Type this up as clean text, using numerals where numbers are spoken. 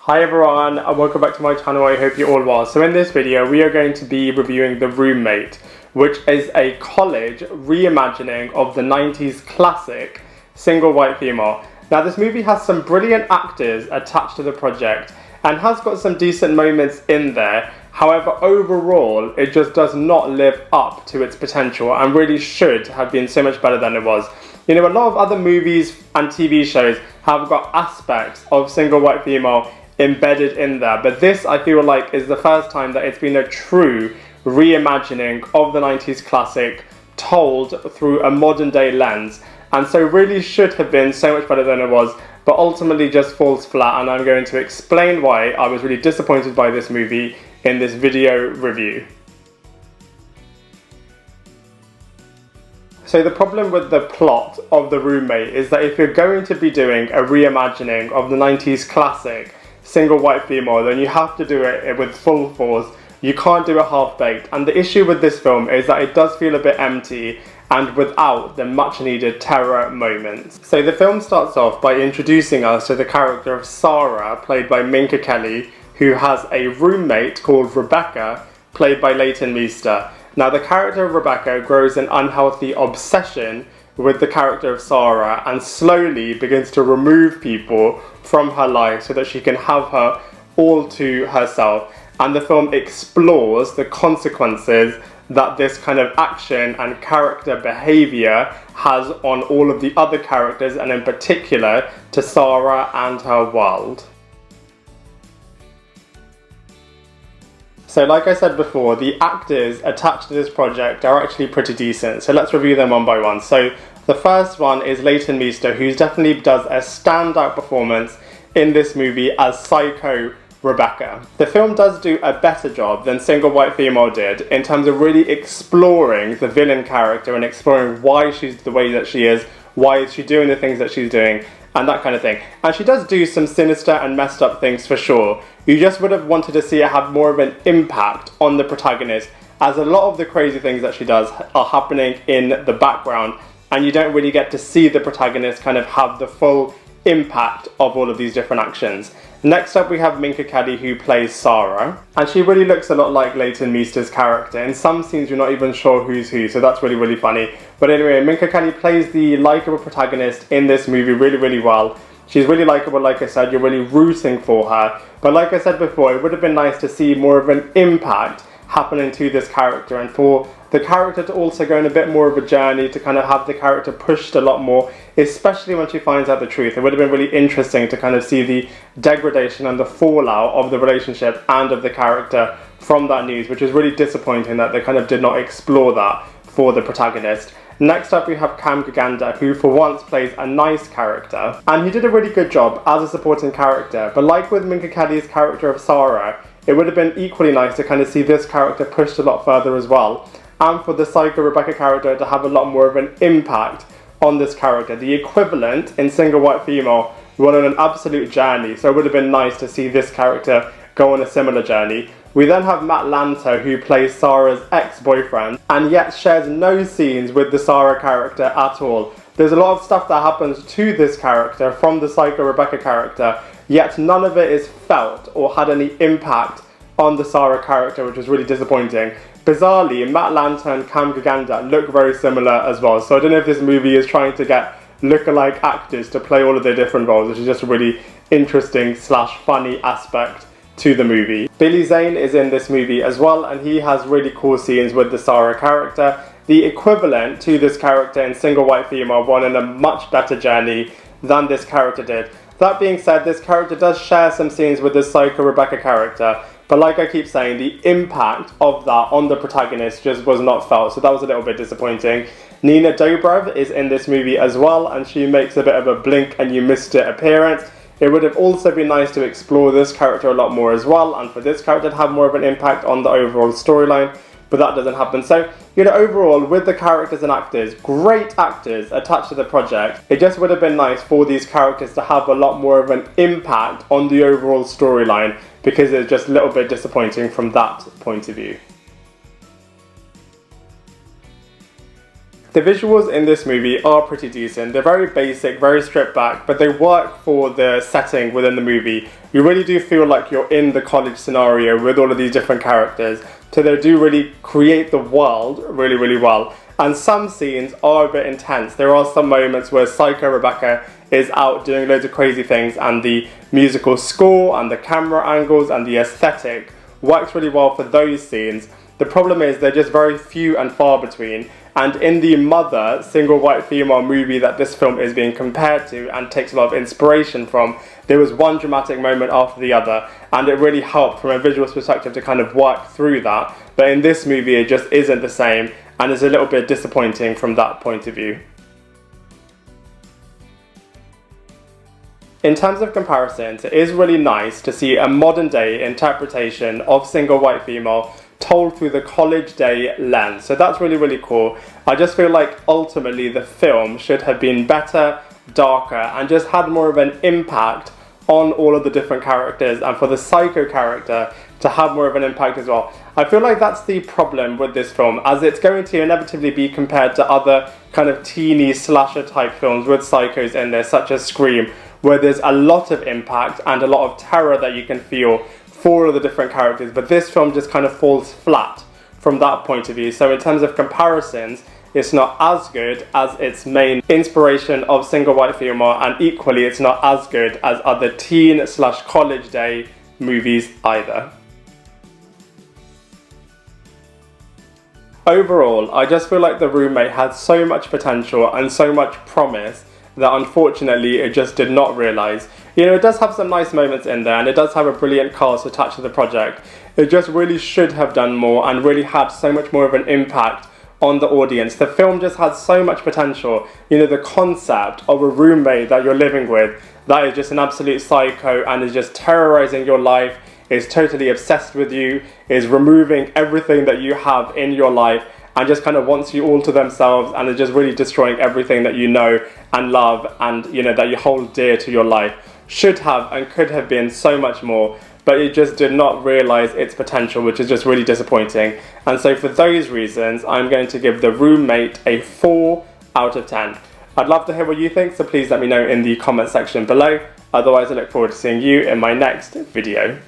Hi everyone and welcome back to my channel. I hope you're all well. So in this video we are going to be reviewing The Roommate, which is a college reimagining of the 90s classic Single White Female. Now this movie has some brilliant actors attached to the project and has got some decent moments in there. However, overall it just does not live up to its potential and really should have been so much better than it was. You know, a lot of other movies and TV shows have got aspects of Single White Female embedded in there, but this I feel like is the first time that it's been a true reimagining of the 90s classic told through a modern day lens, and so really should have been so much better than it was, but ultimately just falls flat, and I'm going to explain why I was really disappointed by this movie in this video review. So the problem with the plot of The Roommate is that if you're going to be doing a reimagining of the 90s classic Single White Female, then you have to do it with full force. You can't do it half-baked, and the issue with this film is that it does feel a bit empty and without the much needed terror moments. So the film starts off by introducing us to the character of Sarah, played by Minka, who has a roommate called Rebecca, played by Leighton Meester. Now the character of Rebecca grows an unhealthy obsession with the character of Sarah and slowly begins to remove people from her life so that she can have her all to herself. And the film explores the consequences that this kind of action and character behaviour has on all of the other characters, and in particular to Sarah and her world. So like I said before, the actors attached to this project are actually pretty decent, so let's review them one by one. So the first one is Leighton Meester, who definitely does a standout performance in this movie as Psycho Rebecca. The film does do a better job than Single White Female did in terms of really exploring the villain character and exploring why she's the way that she is, why is she doing the things that she's doing, and that kind of thing. And she does do some sinister and messed up things for sure. You just would have wanted to see it have more of an impact on the protagonist, as a lot of the crazy things that she does are happening in the background, and you don't really get to see the protagonist kind of have the full impact of all of these different actions. Next up we have Minka, who plays Sarah, and she really looks a lot like Leighton Meester's character. In some scenes you're not even sure who's who, so that's really funny. But anyway, Minka plays the likeable protagonist in this movie really well. She's really likeable, like I said, you're really rooting for her. But like I said before, it would have been nice to see more of an impact happening to this character, and for the character to also go on a bit more of a journey, to kind of have the character pushed a lot more, especially when she finds out the truth. It would have been really interesting to kind of see the degradation and the fallout of the relationship and of the character from that news, which is really disappointing that they kind of did not explore that for the protagonist. Next up we have Gigandet, who for once plays a nice character, and he did a really good job as a supporting character, but like with Minka character of Sarah, it would have been equally nice to kind of see this character pushed a lot further as well, and for the Psycho Rebecca character to have a lot more of an impact on this character. The equivalent in Single White Female went on an absolute journey, so it would have been nice to see this character go on a similar journey. We then have Lanter, who plays Sarah's ex-boyfriend, and yet shares no scenes with the Sarah character at all. There's a lot of stuff that happens to this character from the Psycho Rebecca character, yet none of it is felt or had any impact on the Sarah character, which was really disappointing. Bizarrely, Lanter and Gigandet look very similar as well, so I don't know if this movie is trying to get lookalike actors to play all of their different roles, which is just a really interesting / funny aspect to the movie. Zane is in this movie as well, and he has really cool scenes with the Sarah character. The equivalent to this character in Single White Female went on a much better journey than this character did. That being said, this character does share some scenes with the Psycho Rebecca character, but like I keep saying, the impact of that on the protagonist just was not felt, so that was a little bit disappointing. Dobrev is in this movie as well, and she makes a bit of a blink and you missed it appearance. It would have also been nice to explore this character a lot more as well, and for this character to have more of an impact on the overall storyline, but that doesn't happen. So, you know, overall, with the characters and actors, great actors attached to the project, it just would have been nice for these characters to have a lot more of an impact on the overall storyline, because it's just a little bit disappointing from that point of view. The visuals in this movie are pretty decent. They're very basic, very stripped back, but they work for the setting within the movie. You really do feel like you're in the college scenario with all of these different characters. So they do really create the world really, really well. And some scenes are a bit intense. There are some moments where Psycho Rebecca is out doing loads of crazy things, and the musical score and the camera angles and the aesthetic works really well for those scenes. The problem is they're just very few and far between, and in the Mother single white female movie that this film is being compared to and takes a lot of inspiration from, there was one dramatic moment after the other, and it really helped from a visual perspective to kind of work through that. But in this movie it just isn't the same, and is a little bit disappointing from that point of view. In terms of comparisons, it is really nice to see a modern day interpretation of single white female told through the college day lens. So that's really, really cool. I just feel like ultimately the film should have been better, darker, and just had more of an impact on all of the different characters, and for the Psycho character to have more of an impact as well. I feel like that's the problem with this film, as it's going to inevitably be compared to other kind of teeny slasher type films with psychos in there, such as Scream, where there's a lot of impact and a lot of terror that you can feel for all of the different characters, but this film just kind of falls flat from that point of view. So in terms of comparisons, it's not as good as its main inspiration of single white female, and equally it's not as good as other teen/college day movies either. Overall, I just feel like The Roommate had so much potential and so much promise that unfortunately it just did not realise. You know, it does have some nice moments in there, and it does have a brilliant cast attached to the project. It just really should have done more and really had so much more of an impact on the audience. The film just had so much potential. You know, the concept of a roommate that you're living with that is just an absolute psycho and is just terrorising your life, is totally obsessed with you, is removing everything that you have in your life, and just kind of wants you all to themselves, and is just really destroying everything that you know and love and, you know, that you hold dear to your life. Should have and could have been so much more, but it just did not realise its potential, which is just really disappointing. And so for those reasons, I'm going to give The Roommate a 4 out of 10. I'd love to hear what you think, so please let me know in the comment section below. Otherwise, I look forward to seeing you in my next video.